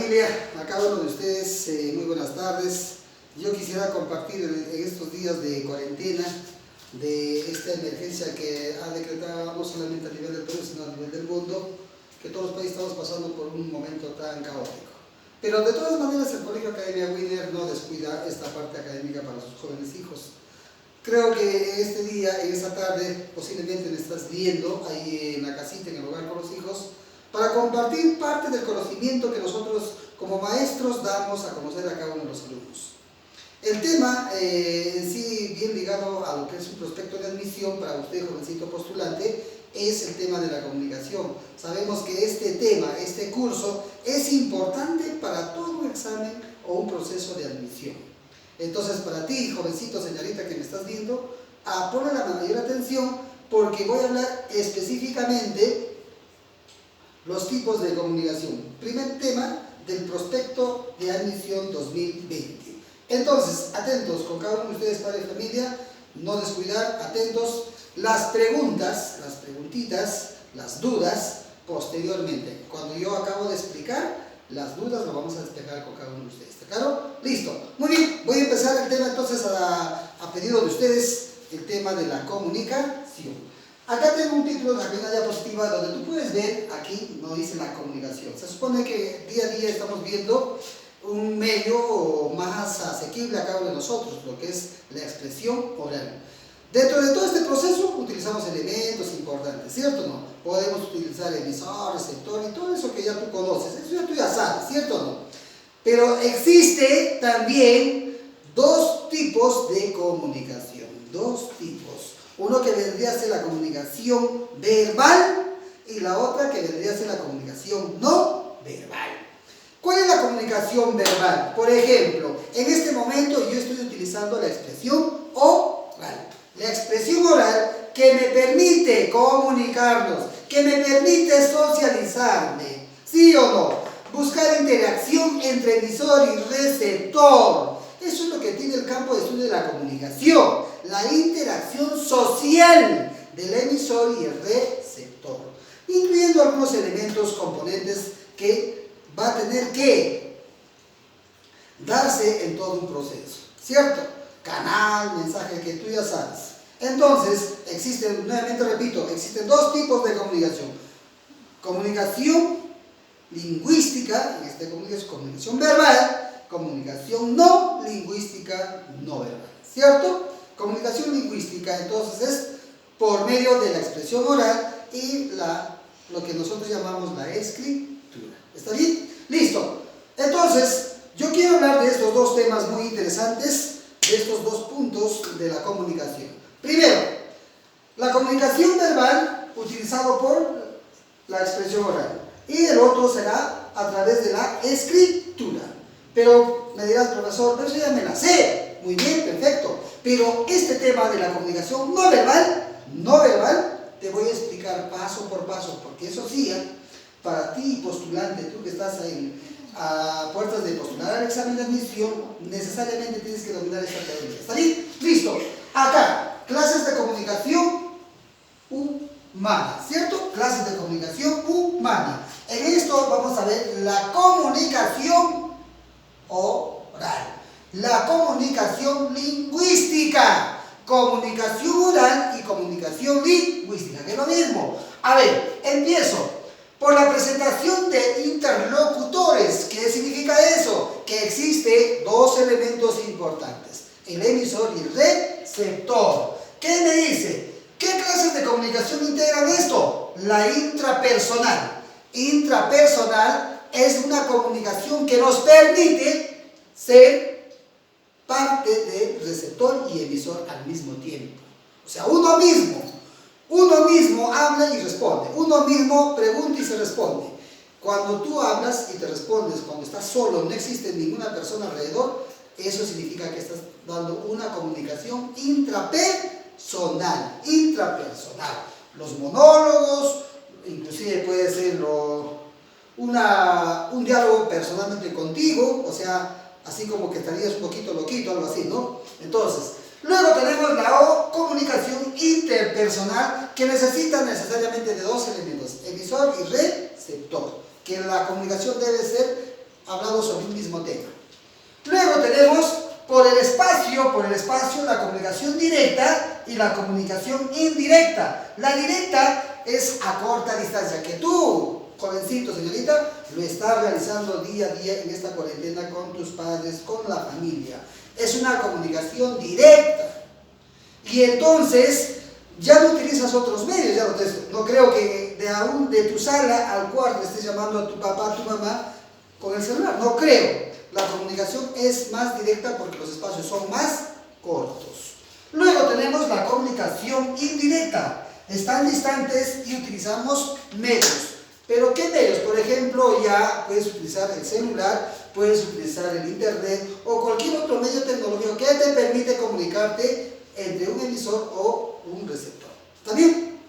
familia, a cada uno de ustedes, muy buenas tardes. Yo quisiera compartir en estos días de cuarentena, de esta emergencia que ha decretado no solamente a nivel del Perú, sino a nivel del mundo, que todos los países estamos pasando por un momento tan caótico. Pero de todas maneras el Colegio Academia Winner no descuida esta parte académica para sus jóvenes hijos. Creo que este día, en esta tarde, posiblemente me estás viendo ahí en la casita, en el hogar con los hijos, para compartir parte del conocimiento que nosotros como maestros damos a conocer a cada uno de los alumnos. El tema en sí, bien ligado a lo que es un prospecto de admisión para usted, jovencito postulante, es el tema de la comunicación. Sabemos que este tema, este curso, es importante para todo un examen o un proceso de admisión. Entonces, para ti, jovencito, señorita que me estás viendo, ponle la mayor atención porque voy a hablar específicamente los tipos de comunicación. Primer tema del prospecto de admisión 2020. Entonces, atentos con cada uno de ustedes, padre de familia, no descuidar, atentos, las preguntas, las preguntitas, las dudas, posteriormente. Cuando yo acabo de explicar, las dudas las vamos a despejar con cada uno de ustedes. ¿Está claro? Listo. Muy bien, voy a empezar el tema entonces a pedido de ustedes, el tema de la comunicación. Acá tengo un título, aquí una diapositiva donde tú puedes ver, aquí no dice la comunicación. Se supone que día a día estamos viendo un medio más asequible a cada uno de nosotros, lo que es la expresión oral. Dentro de todo este proceso utilizamos elementos importantes, ¿cierto o no? Podemos utilizar emisor, receptor y todo eso que ya tú conoces, eso ya tú ya sabes, ¿cierto o no? Pero existe también dos tipos de comunicación, dos tipos. Uno que vendría a ser la comunicación verbal y la otra que vendría a ser la comunicación no verbal. ¿Cuál es la comunicación verbal? Por ejemplo, en este momento yo estoy utilizando la expresión oral. La expresión oral que me permite comunicarnos, que me permite socializarme, ¿sí o no? Buscar interacción entre emisor y receptor. Eso es lo que tiene el campo de estudio de la comunicación, la interacción social del emisor y el receptor, incluyendo algunos elementos, componentes que va a tener que darse en todo un proceso, ¿cierto? Canal, mensaje que tú ya sabes. Entonces, existen, nuevamente repito, existen dos tipos de comunicación. Comunicación lingüística, en este comunicación verbal, comunicación no lingüística no verbal, ¿cierto? Comunicación lingüística, entonces, es por medio de la expresión oral y lo que nosotros llamamos la escritura. ¿Está bien? Listo. Entonces, yo quiero hablar de estos dos temas muy interesantes, de estos dos puntos de la comunicación. Primero, la comunicación verbal utilizado por la expresión oral y el otro será a través de la escritura. Pero me dirás, profesor, pero eso ya me la sé. Muy bien, perfecto. Pero este tema de la comunicación no verbal, te voy a explicar paso por paso, porque eso sí, para ti, postulante, tú que estás ahí a puertas de postular al examen de admisión, necesariamente tienes que dominar esta teoría. ¿Está bien? Listo. Acá, clases de comunicación humana, ¿cierto? Clases de comunicación humana. En esto vamos a ver la comunicación oral, la comunicación lingüística, comunicación oral y comunicación lingüística, que es lo mismo. A ver, empiezo. Por la presentación de interlocutores. ¿Qué significa eso? Que existe dos elementos importantes, el emisor y el receptor. ¿Qué me dice? ¿Qué clases de comunicación integran esto? La intrapersonal. Intrapersonal es una comunicación que nos permite ser parte de receptor y emisor al mismo tiempo. O sea, uno mismo habla y responde, uno mismo pregunta y se responde. Cuando tú hablas y te respondes, cuando estás solo, no existe ninguna persona alrededor, eso significa que estás dando una comunicación intrapersonal. Los monólogos, inclusive puede ser un diálogo personalmente contigo, o sea, así como que estarías un poquito loquito, algo así, ¿no? Entonces, luego tenemos la comunicación interpersonal, que necesita necesariamente de dos elementos, emisor y receptor, que la comunicación debe ser hablada espacio la comunicación directa y la comunicación indirecta. La directa es a corta distancia, que tú, jovencito, señorita, lo estás realizando día a día en esta cuarentena con tus padres, con la familia. Es una comunicación directa. Y entonces ya no utilizas otros medios, ya no creo que de tu sala al cuarto estés llamando a tu papá, a tu mamá con el celular, no creo. La comunicación es más directa porque los espacios son más cortos. Luego tenemos la comunicación indirecta. Están distantes y utilizamos medios. ¿Pero qué medios? Por ejemplo, ya puedes utilizar el celular, puedes utilizar el internet o cualquier otro medio tecnológico que te permite comunicarte entre un emisor o un receptor. ¿Está bien?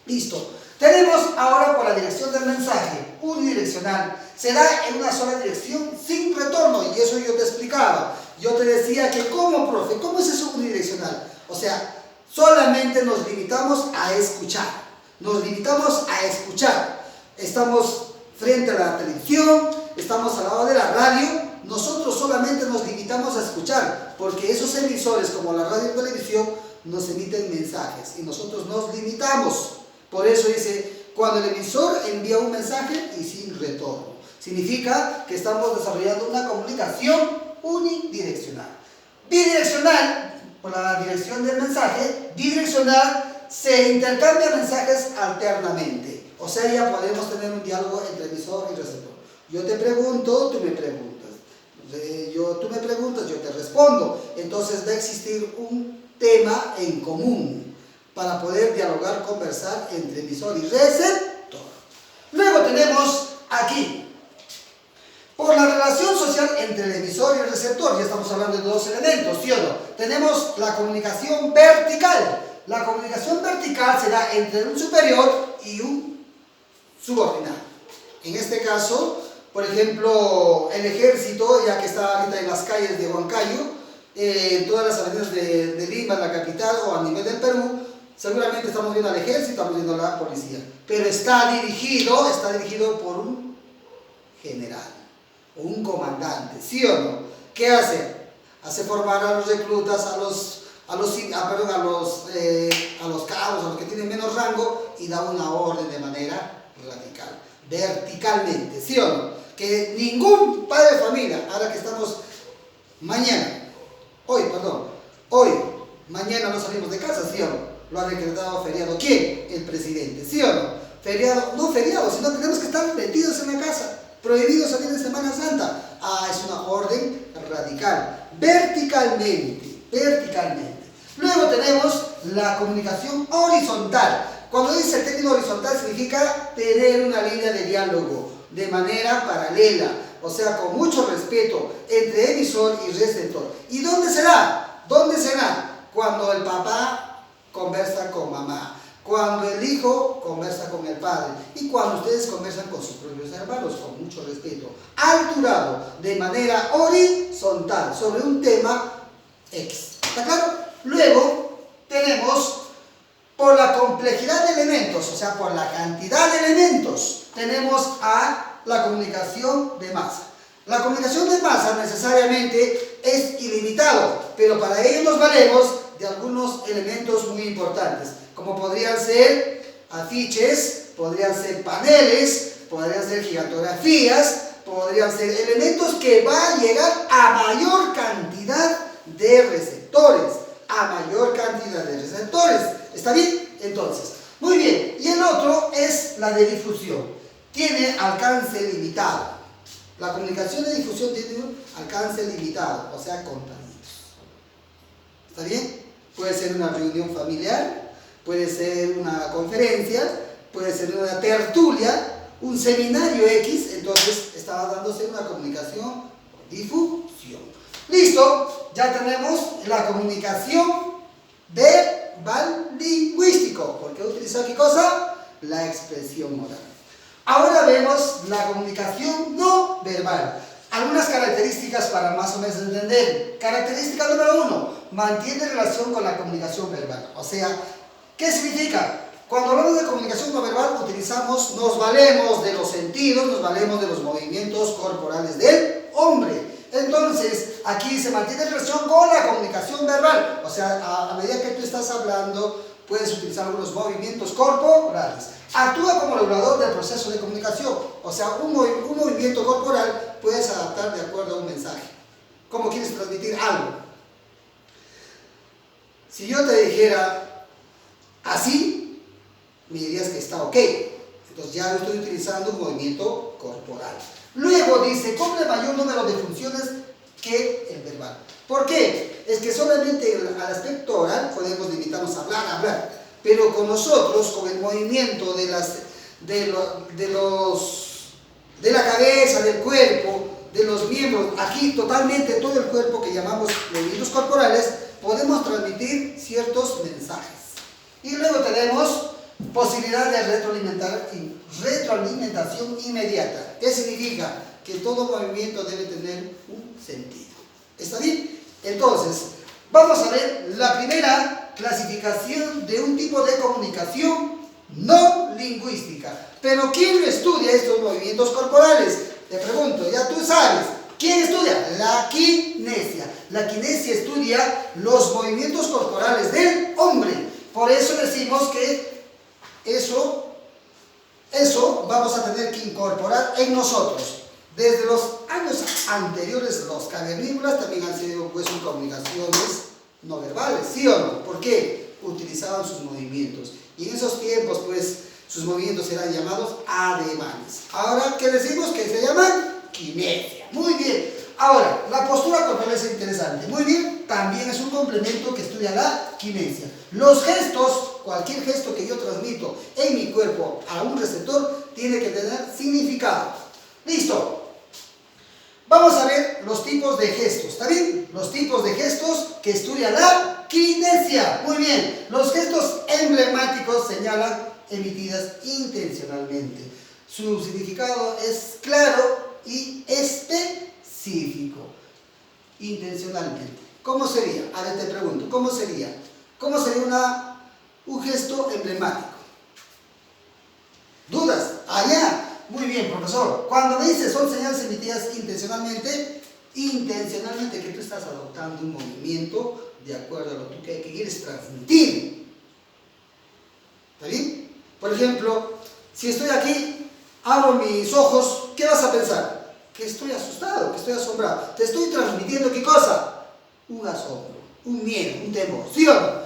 Listo. Tenemos ahora por la dirección del mensaje, unidireccional. Se da en una sola dirección sin retorno, y eso yo te explicaba. Yo te decía que como profe, ¿cómo es eso unidireccional? O sea, solamente nos limitamos a escuchar. Nos limitamos a escuchar. Estamos frente a la televisión, estamos al lado de la radio, nosotros solamente nos limitamos a escuchar, porque esos emisores como la radio y la televisión nos emiten mensajes y nosotros nos limitamos. Por eso dice, cuando el emisor envía un mensaje y sin retorno, significa que estamos desarrollando una comunicación unidireccional. Bidireccional, por la dirección del mensaje, bidireccional, se intercambian mensajes alternamente. O sea, ya podemos tener un diálogo entre emisor y receptor. Yo te pregunto, tú me preguntas. Tú me preguntas, yo te respondo. Entonces va a existir un tema en común para poder dialogar, conversar entre emisor y receptor. Luego tenemos aquí, por la relación social entre el emisor y el receptor, ya estamos hablando de dos elementos, ¿sí o no? Tenemos la comunicación vertical. La comunicación vertical se da entre un superior y un subordinado. En este caso, por ejemplo, el ejército, ya que está ahorita en las calles de Huancayo, en todas las avenidas de Lima, la capital, o a nivel del Perú, seguramente estamos viendo al ejército, estamos viendo a la policía, pero está dirigido por un general o un comandante, ¿sí o no? ¿Qué hace? Hace formar a los reclutas, a los cabos, a los que tienen menos rango, y da una orden de manera radical, verticalmente, ¿sí o no? Que ningún padre de familia, ahora que estamos mañana no salimos de casa, ¿sí o no? Lo ha decretado feriado. ¿Quién? El presidente, ¿sí o no? Feriado, no feriado, sino tenemos que estar metidos en la casa, prohibido salir en Semana Santa. Es una orden radical, verticalmente. Luego tenemos la comunicación horizontal. Cuando dice el término horizontal significa tener una línea de diálogo de manera paralela, o sea, con mucho respeto entre emisor y receptor. ¿Y dónde será? ¿Dónde será? Cuando el papá conversa con mamá, cuando el hijo conversa con el padre y cuando ustedes conversan con sus propios hermanos, con mucho respeto, alturado, de manera horizontal, sobre un tema X. ¿Está claro? Luego tenemos, por la complejidad de elementos, o sea, por la cantidad de elementos, tenemos a la comunicación de masa. La comunicación de masa necesariamente es ilimitado, pero para ello nos valemos de algunos elementos muy importantes, como podrían ser afiches, podrían ser paneles, podrían ser gigantografías, podrían ser elementos que van a llegar a mayor cantidad de receptores, ¿está bien? Entonces, muy bien, y el otro es la de difusión, tiene alcance limitado. La comunicación de difusión tiene un alcance limitado, o sea, contaditos. ¿Está bien? Puede ser una reunión familiar, puede ser una conferencia, puede ser una tertulia, un seminario X, entonces estaba dándose una comunicación por difusión. Listo, ya tenemos la comunicación verbal lingüístico. ¿Por qué utilizar qué cosa? La expresión oral. Ahora vemos la comunicación no verbal. Algunas características para más o menos entender. Característica número 1, mantiene relación con la comunicación verbal. O sea, ¿qué significa? Cuando hablamos de comunicación no verbal, nos valemos de los sentidos, nos valemos de los movimientos corporales del hombre. Entonces, aquí se mantiene relación con la comunicación verbal. O sea, a medida que tú estás hablando, puedes utilizar algunos movimientos corporales. Actúa como regulador del proceso de comunicación. O sea, un movimiento corporal puedes adaptar de acuerdo a un mensaje. ¿Cómo quieres transmitir algo? Si yo te dijera así, me dirías que está ok. Entonces ya estoy utilizando un movimiento corporal. Luego dice, cumple mayor número de funciones que el verbal. ¿Por qué? Es que solamente al aspecto oral podemos limitarnos a hablar. Pero con nosotros, con el movimiento de la cabeza, del cuerpo, de los miembros, aquí totalmente todo el cuerpo que llamamos movimientos corporales, podemos transmitir ciertos mensajes. Y luego tenemos posibilidad de retroalimentación inmediata. ¿Qué significa? Que todo movimiento debe tener un sentido. ¿Está bien? Entonces, vamos a ver la primera clasificación de un tipo de comunicación no lingüística. Pero ¿quién estudia estos movimientos corporales? Te pregunto, ya tú sabes. ¿Quién estudia? La kinesia. La kinesia estudia los movimientos corporales del hombre. Por eso decimos que eso vamos a tener que incorporar en nosotros. Desde los años anteriores, los cavernícolas también han sido pues comunicaciones no verbales, ¿sí o no? ¿Por qué? Utilizaban sus movimientos. Y en esos tiempos, pues, sus movimientos eran llamados ademanes. Ahora, ¿qué decimos? Que se llaman kinesia. Muy bien. Ahora, la postura corporal es interesante. Muy bien. También es un complemento que estudia la kinesia. Los gestos, cualquier gesto que yo transmito en mi cuerpo a un receptor, tiene que tener significado. Listo. Vamos a ver los tipos de gestos, ¿está bien? Los tipos de gestos que estudia la kinesia. Muy bien. Los gestos emblemáticos señalan emitidas intencionalmente. Su significado es claro y específico. Intencionalmente. ¿Cómo sería? A ver, te pregunto, ¿cómo sería? ¿Cómo sería un gesto emblemático? ¿Dudas? Allá. Muy bien, profesor. Cuando me dices son señales emitidas intencionalmente que tú estás adoptando un movimiento de acuerdo a lo que quieres transmitir. ¿Está bien? Por ejemplo, si estoy aquí, abro mis ojos, ¿qué vas a pensar? Que estoy asustado, que estoy asombrado. Te estoy transmitiendo ¿qué cosa? Un asombro, un miedo, un temor. ¿Sí o no?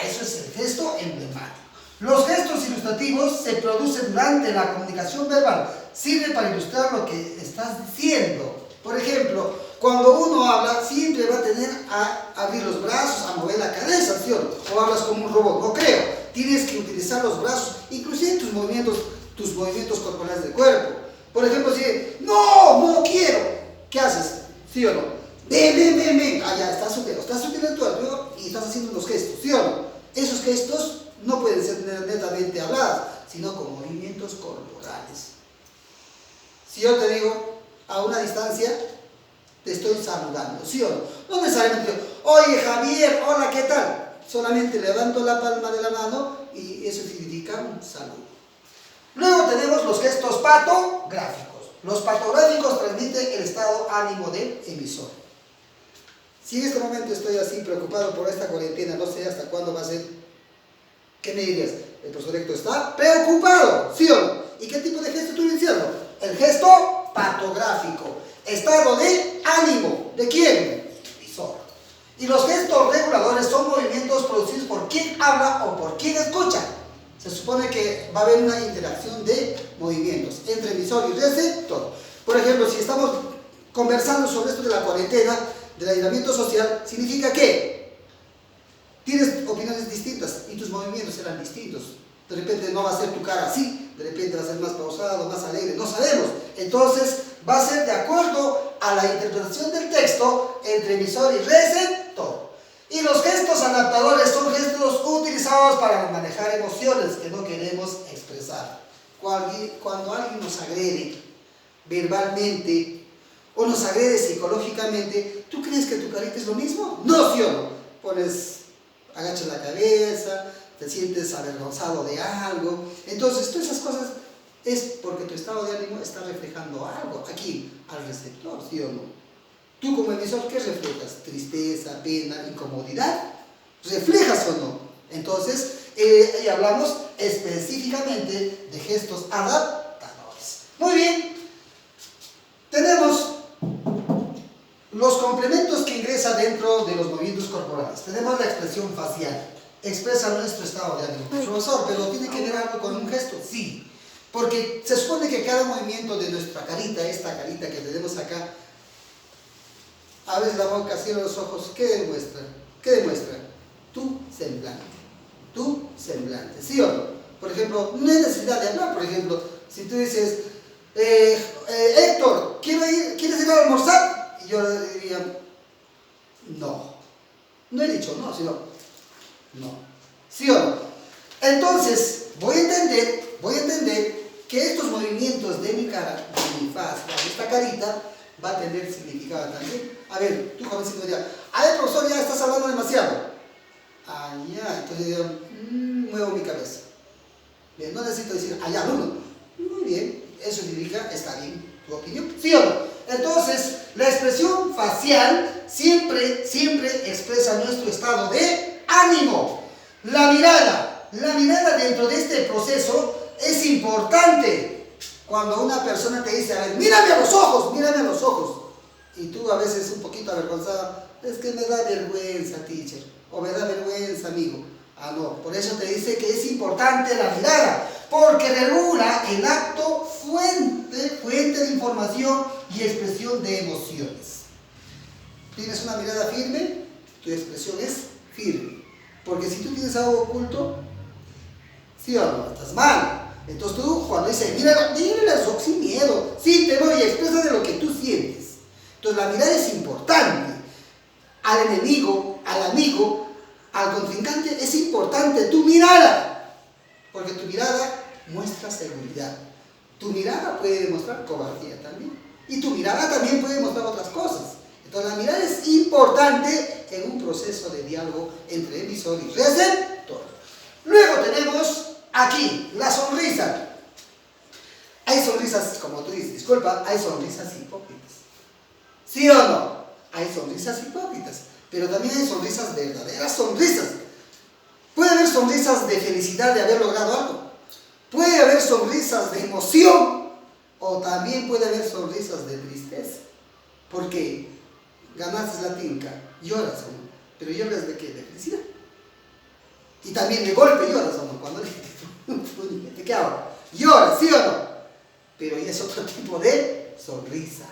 Eso es el gesto emblemático. Los gestos ilustrativos se producen durante la comunicación verbal. Sirve para ilustrar lo que estás diciendo. Por ejemplo, cuando uno habla, siempre va a tener a abrir los brazos, a mover la cabeza, ¿sí o no? O hablas como un robot. No creo. Tienes que utilizar los brazos, inclusive tus movimientos corporales del cuerpo. Por ejemplo, si no quiero, ¿qué haces? ¿Sí o no? Ven. Ya estás utilizando y estás haciendo unos gestos, ¿sí o no? Esos gestos no pueden ser netamente hablados, sino con movimientos corporales. Si yo te digo a una distancia, te estoy saludando, ¿sí o no? No necesariamente digo, oye Javier, hola, ¿qué tal? Solamente levanto la palma de la mano y eso significa un saludo. Luego tenemos los gestos patográficos. Los patográficos transmiten el estado ánimo del emisor. Si en este momento estoy así preocupado por esta cuarentena, no sé hasta cuándo va a ser, ¿qué me dirías? El profesor Héctor está preocupado, ¿sí o no? ¿Y qué tipo de gesto estoy diciendo? El gesto patográfico. Estado de ánimo. ¿De quién? El emisor. Y los gestos reguladores son movimientos producidos por quien habla o por quien escucha. Se supone que va a haber una interacción de movimientos entre emisor y receptor. Por ejemplo, si estamos conversando sobre esto de la cuarentena, del aislamiento social, significa que tienes opiniones distintas y tus movimientos serán distintos. De repente no va a ser tu cara así, de repente va a ser más pausado, más alegre, no sabemos. Entonces va a ser de acuerdo a la interpretación del texto entre emisor y receptor. Y los gestos adaptadores son gestos utilizados para manejar emociones que no queremos expresar. Cuando alguien nos agrede verbalmente o nos agrede psicológicamente, ¿tú crees que tu carita es lo mismo? No, ¿sí o no? Agachas la cabeza, te sientes avergonzado de algo. Entonces, todas esas cosas es porque tu estado de ánimo está reflejando algo aquí al receptor, ¿sí o no? Tú como emisor, ¿qué reflejas? Tristeza, pena, incomodidad. ¿Reflejas o no? Entonces, y hablamos específicamente de gestos adaptadores. Muy bien. Tenemos los complementos que ingresan dentro de los movimientos corporales. Tenemos la expresión facial. Expresa nuestro estado de ánimo. Profesor, ¿pero tiene que ver algo con un gesto? Sí. Porque se supone que cada movimiento de nuestra carita, esta carita que tenemos acá, abres la boca, cierras los ojos, ¿qué demuestra? ¿Qué demuestra? Tu semblante. Tu semblante. ¿Sí o no? Por ejemplo, no hay necesidad de hablar. Por ejemplo, si tú dices, Héctor, ¿quieres ir a almorzar? Y yo diría, no. No he dicho no, sino no. ¿Sí o no? Entonces, voy a entender que estos movimientos de mi cara, de mi faz, de esta carita, va a tener significado también. A ver, tú jovencito me dirás, a ver, profesor, ya estás hablando demasiado. Ah, ya, entonces yo muevo mi cabeza. Bien, no necesito decir, allá, uno. Muy bien, eso significa, está bien, tu opinión, ¿sí o no? Entonces, la expresión facial siempre expresa nuestro estado de ánimo. La mirada dentro de este proceso es importante. Cuando una persona te dice, a ver, mírame a los ojos, y tú a veces un poquito avergonzada, es que me da vergüenza, teacher, o me da vergüenza, amigo. Ah, no, por eso te dice que es importante la mirada, porque regula el acto fuente de información y expresión de emociones. ¿Tienes una mirada firme? Tu expresión es firme. Porque si tú tienes algo oculto, ¿sí o no? Estás mal. Entonces tú, cuando dices, mira los ojos sin miedo, sin temor y expresa de lo que tú sientes. Entonces la mirada es importante. Al enemigo, al amigo, al contrincante, es importante tu mirada. Porque tu mirada muestra seguridad. Tu mirada puede demostrar cobardía también. Y tu mirada también puede demostrar otras cosas. Entonces la mirada es importante en un proceso de diálogo entre emisor y receptor. Luego tenemos aquí la sonrisa. Hay sonrisas, como tú dices, disculpa, hay sonrisas hipócritas. ¿Sí o no? Hay sonrisas hipócritas, pero también hay sonrisas verdaderas, sonrisas. Puede haber sonrisas de felicidad de haber logrado algo. Puede haber sonrisas de emoción, o también puede haber sonrisas de tristeza. Porque ganaste la tinca, lloras, ¿no? Pero lloras de qué? De felicidad. Y también de golpe lloras, ¿no? Cuando ¿qué hago? Lloras, ¿sí o no? Pero ya es otro tipo de sonrisa.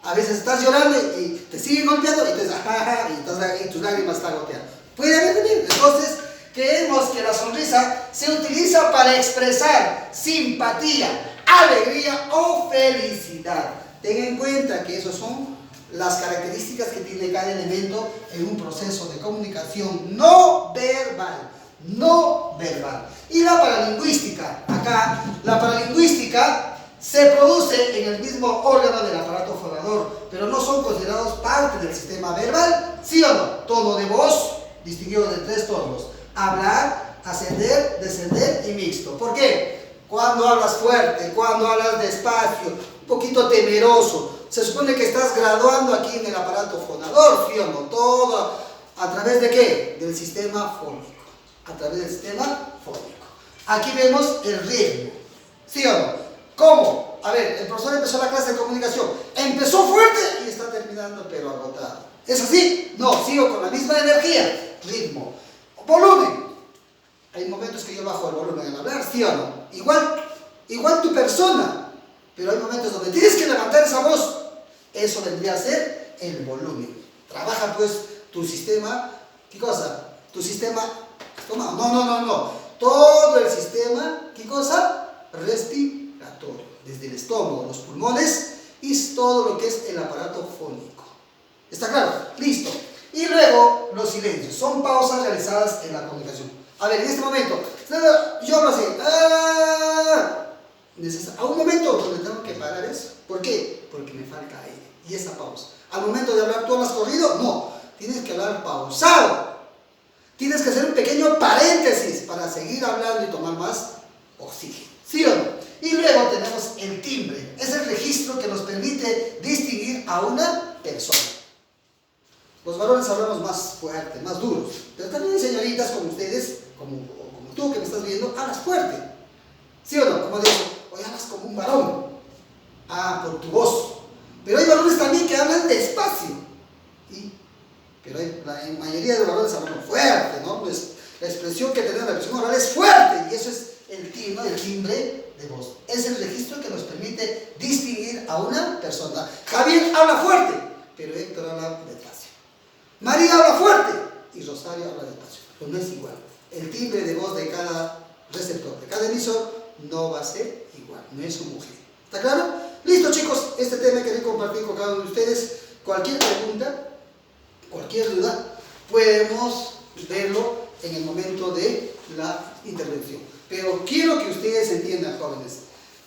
A veces estás llorando y te siguen golpeando y y tus lágrimas están goteando. Puede haber también. Entonces, creemos que la sonrisa se utiliza para expresar simpatía, alegría o felicidad. Ten en cuenta que esas son las características que tiene cada elemento en un proceso de comunicación no verbal. No verbal. Y la paralingüística. Acá, la paralingüística se produce en el mismo órgano del aparato fonador, pero no son considerados parte del sistema verbal. ¿Sí o no? Tono de voz, distinguido de 3 tonos: hablar, ascender, descender y mixto. ¿Por qué? Cuando hablas fuerte, cuando hablas despacio, un poquito temeroso, se supone que estás graduando aquí en el aparato fonador, ¿sí o no? Todo a través de ¿qué? Del sistema fónico. A través del sistema fónico. Aquí vemos el ritmo, ¿sí o no? ¿Cómo? A ver, el profesor empezó la clase de comunicación, empezó fuerte y está terminando pero agotado. ¿Es así? No, sigo con la misma energía. Ritmo. Volumen. Hay momentos que yo bajo el volumen al hablar, ¿sí o no? Igual tu persona, pero hay momentos donde tienes que levantar esa voz. Eso vendría a ser el volumen. Trabaja pues tu sistema, ¿qué cosa? Tu sistema, no. Todo el sistema, ¿qué cosa? Respiratorio. Desde el estómago, los pulmones y todo lo que es el aparato fónico. ¿Está claro? Listo. Y luego los silencios. Son pausas realizadas en la comunicación. A ver, en este momento, yo hablo así. A un momento donde tengo que parar eso. ¿Por qué? Porque me falta aire. Y esa pausa. Al momento de hablar, ¿tú hablas corrido? No. Tienes que hablar pausado. Tienes que hacer un pequeño paréntesis para seguir hablando y tomar más oxígeno. ¿Sí o no? Y luego tenemos el timbre. Es el registro que nos permite distinguir a una persona. persona. Los varones hablamos más fuerte, más duros, pero también señoritas como ustedes, como tú que me estás viendo, hablas fuerte. ¿Sí o no? Como digo, hoy hablas como un varón. Ah, por tu voz. Pero hay varones también que hablan despacio. Pero la mayoría de los varones hablan fuerte, ¿no? Pues la expresión que tenemos, la expresión oral es fuerte, y eso es el timbre de voz. Es el registro que nos permite distinguir a una persona. Javier habla fuerte, pero Héctor habla despacio. María habla fuerte y Rosario habla despacio. Pero no es igual. El timbre de voz de cada receptor, de cada emisor, no va a ser igual. No es homogéneo. ¿Está claro? Listo, chicos. Este tema quería compartir con cada uno de ustedes. Cualquier pregunta, cualquier duda, podemos verlo en el momento de la intervención. Pero quiero que ustedes entiendan, jóvenes,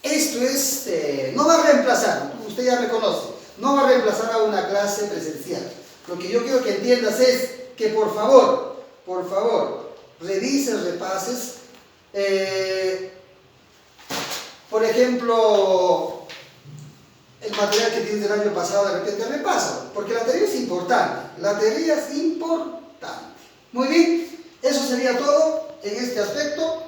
esto es, no va a reemplazar, usted ya me conoce, no va a reemplazar a una clase presencial. Lo que yo quiero que entiendas es que por favor, revises, repases, por ejemplo, el material que tienes del año pasado, de repente repásalo, porque la teoría es importante, Muy bien, eso sería todo en este aspecto.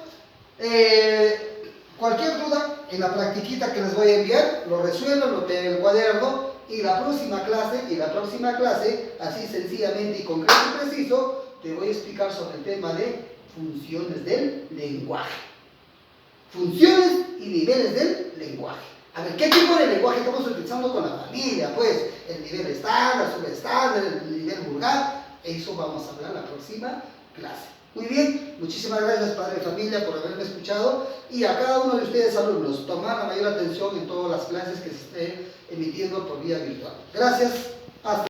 Cualquier duda, en la practiquita que les voy a enviar, lo resuelvo, lo tengo en el cuaderno, y la próxima clase, así sencillamente y concreto y preciso, te voy a explicar sobre el tema de funciones del lenguaje. Funciones y niveles del lenguaje. A ver, ¿qué tipo de lenguaje estamos utilizando con la familia? Pues, el nivel estándar, subestándar, el nivel vulgar. Eso vamos a hablar en la próxima clase. Muy bien, muchísimas gracias, padre de familia, por haberme escuchado. Y a cada uno de ustedes, alumnos, tomar la mayor atención en todas las clases que se esté emitiendo por vía virtual. Gracias. Hasta